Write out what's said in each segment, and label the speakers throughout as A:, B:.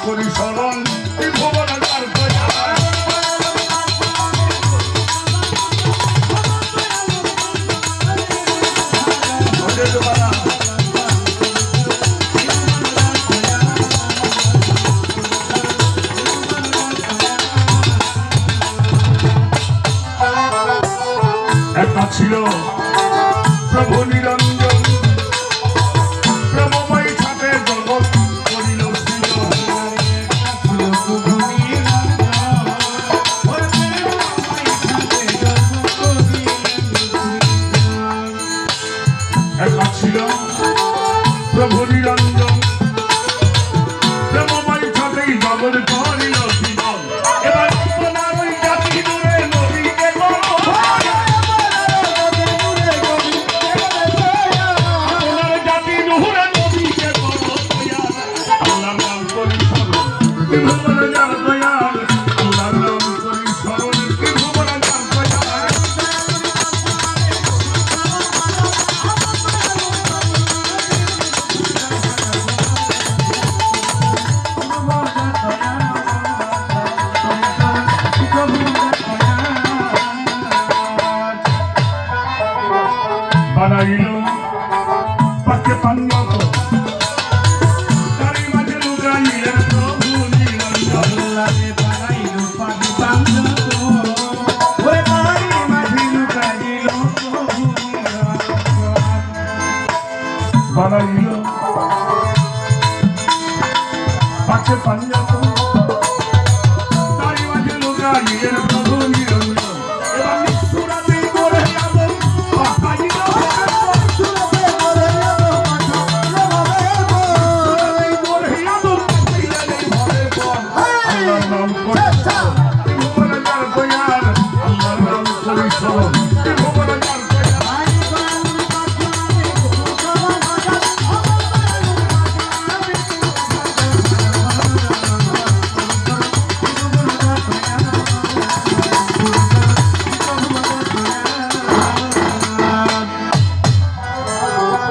A: করি স্মরণ ত্রিভুবন যার দয়া একটা ছিল প্রভু নিরঞ্জন প্রেমময় ছাপে জগৎ করিল একটা ছিল প্রভু নিরঞ্জন প্রেমময় ছাপেই জগৎ করিল এবার আপনার ওই জাতি দূরে নদীকে বানাইল পাকে পান্নত তারি মাঝে লুকাইলেন প্রভু নিরঞ্জন বানাইল পাকে পান্নত ওরে তারি মাঝে লুকাইল প্রভু নিরঞ্জন বানাইল পাকে পান্নত তারি মাঝে লুকাইলেন প্রভু নিরঞ্জন এবার নিষ্ঠুরাতে করে আদম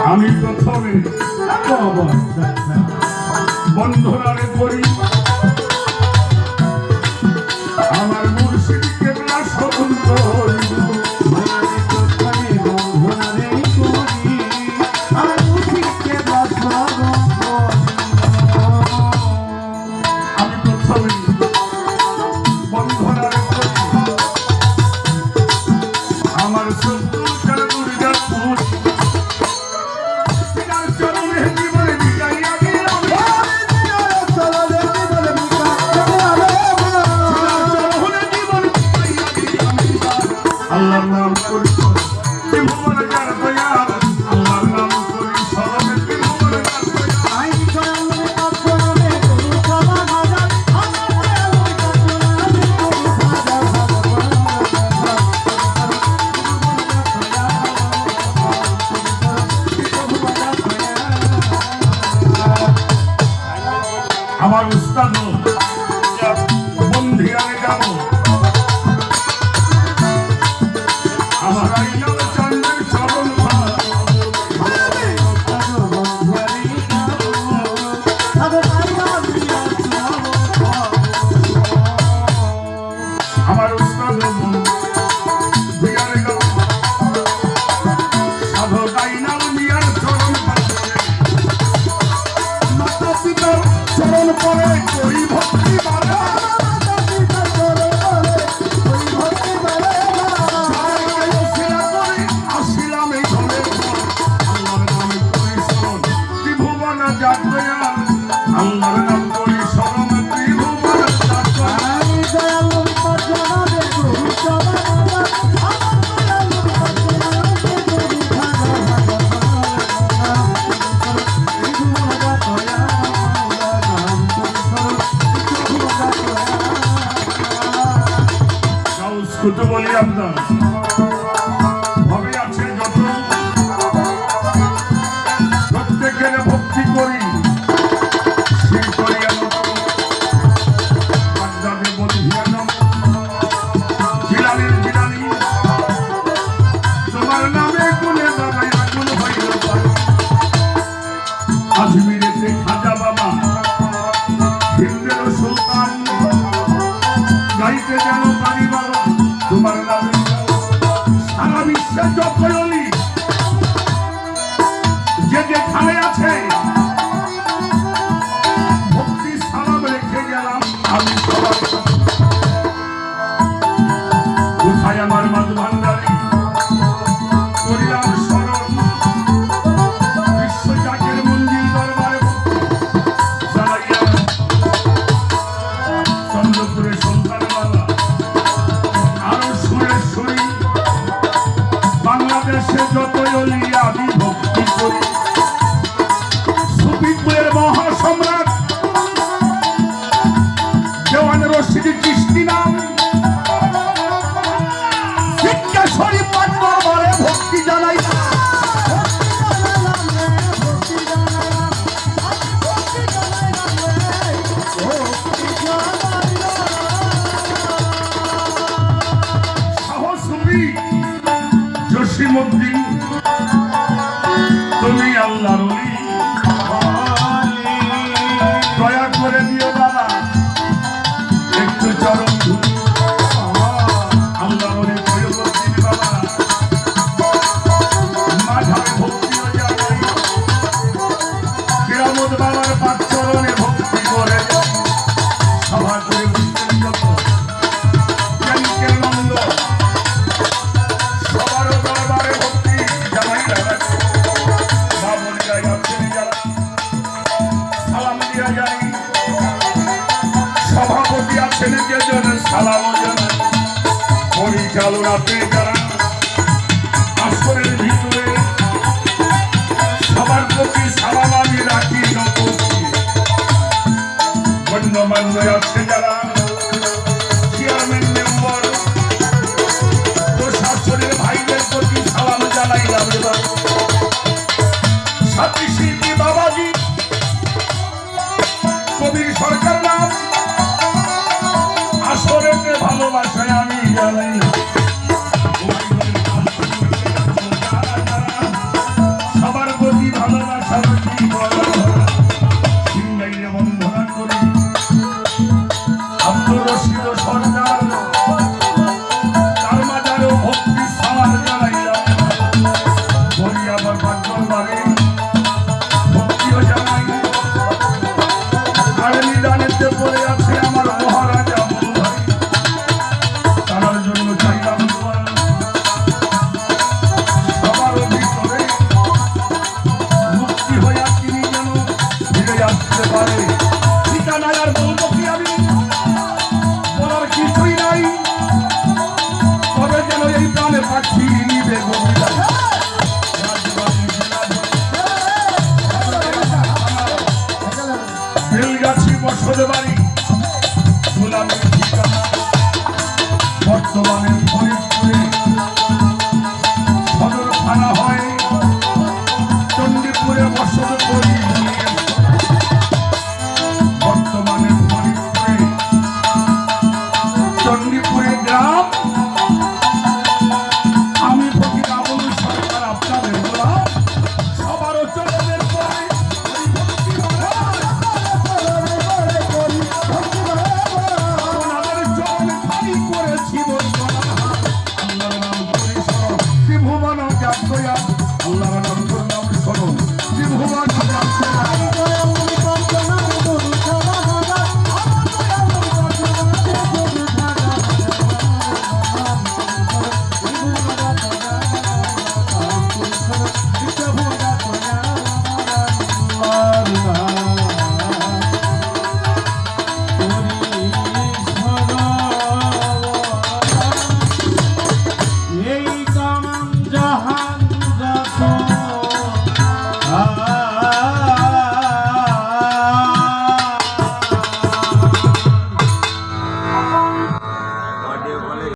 A: আমি প্রথমে বন্ধনারে করি আমার মুর্শিদকে স্বতন্ত্র আমি প্রথমে বন্ধনারে করি আমার শত্রু দুর্গাপুর আল্লাহর নাম করি ত্রিভুবন যার দয়া আল্লাহর নাম করি স্মরণ ত্রিভুবন যার দয়া আই চরণে আপননে গুরু সভা হাজার আমারে ওই কাতনারে গুরু হাজার আমার উস্তাদ বন্ধিয়ারে যাব আমার আইলাম চন্দ্রের চরণ আমার উস্তাদ সাধু গাইলাম মিয়ার চরণ মাতা পিতার চরণ পরে করি ভক্তি বাধা আল্লাহর নাম করি স্মরণ ত্রিভুবন যার দয়া কুতু বলি আপনার ভাবে আছে যত প্রত্যেকের ভক্তি করি আজমিরেতে খাজা বাবা যতই অলি যে যেখানে আছে ভক্তি সালাম রেখে গেলাম আমি সবার কোথায় আমার মাঝ ভান্ডারী করিলাম স্মরণ বিশ্বজাগের মন্দির দরবারে চালাইয়া চন্দ্রপুরে সন্তানমালা আরো সুরেশ্বরী বাংলাদেশে যতই অলি আমি ভক্তি করি সুফিপুরের মহাসম্রাট দেওয়ান রশিদ চিশতি নাম শিক্ষাশ্বরী পাঠ দরবারে ভক্তি জানাই সাহসী জসিমউদ্দিন তুমি আল্লাহর ওলি দয়া করে দিও বাবা একটু চরণ ধুলি আল্লাহর ওলি জসিমউদ্দিন বাবা মাঝারে ভক্তিও জানাই কিরামত বাবার পাঁচ চরণে ভক্তি করে সভা করে বুঝতেন যত জ্ঞানীকে নন্দ সবার দরবারে ভক্তি জানাই বাবুলিরা যাচ্ছেন যারা সালাম দিয়া জানি সভাপতি আছেন যে জন সালাম জানাই পরিচালনাতে যারা আসরের ভিতরে সবার প্রতি সালাম আমি রাখি গণ্যমান্য আছে যারা চেয়ারম্যান মেম্বার প্রশাসনের ভাইদের প্রতি সালাম জানাইলাম এবার সাথী শিল্পী বাবাজি কবির সরকার নাম আসরেতে ভালোবাসায় আমি জানাই সবার প্রতি ভালোবাসা সিংহাইয়ে বন্ধনা করি আব্দুর রশিদ সরকার তার মাঝারেও ভক্তি সালাম জানাইলাম বলি আবার বাগদরবারে ভক্তিও জানাই আর নিদানেতে পড়ে আছে আমার মহারাজা বড় ভাই তার জন্য চাইলাম দোয়া সবার ভিতরে মুক্তি হইয়া তিনি যেন ফিরে আসতে পারে ঠিকানা আর বলবো কি আমি বলার কিছুই নাই তবে যেন এই প্রাণে পাচ্ছি নিবে গভীরা বেলগাছি বসত বাড়ি গোলামের ঠিকানা বর্তমানে ফরিদপুরে সদর থানা হয় চণ্ডীপুরে বসত করি বর্তমানে ফরিদপুরে চণ্ডীপুরে গ্রাম আমি ফকির আবুল সরকার আপনাদের গোলাম সবারও চরণের পরে আপনাদের চরণ খালি করেছি আল্লাহর নাম করে স্মরণ ত্রিভুবন যাত্রয়া আল্লাহর নাম করলাম স্মরণ ত্রিভুবন যাত্রয়া
B: এই কাম জাহান যত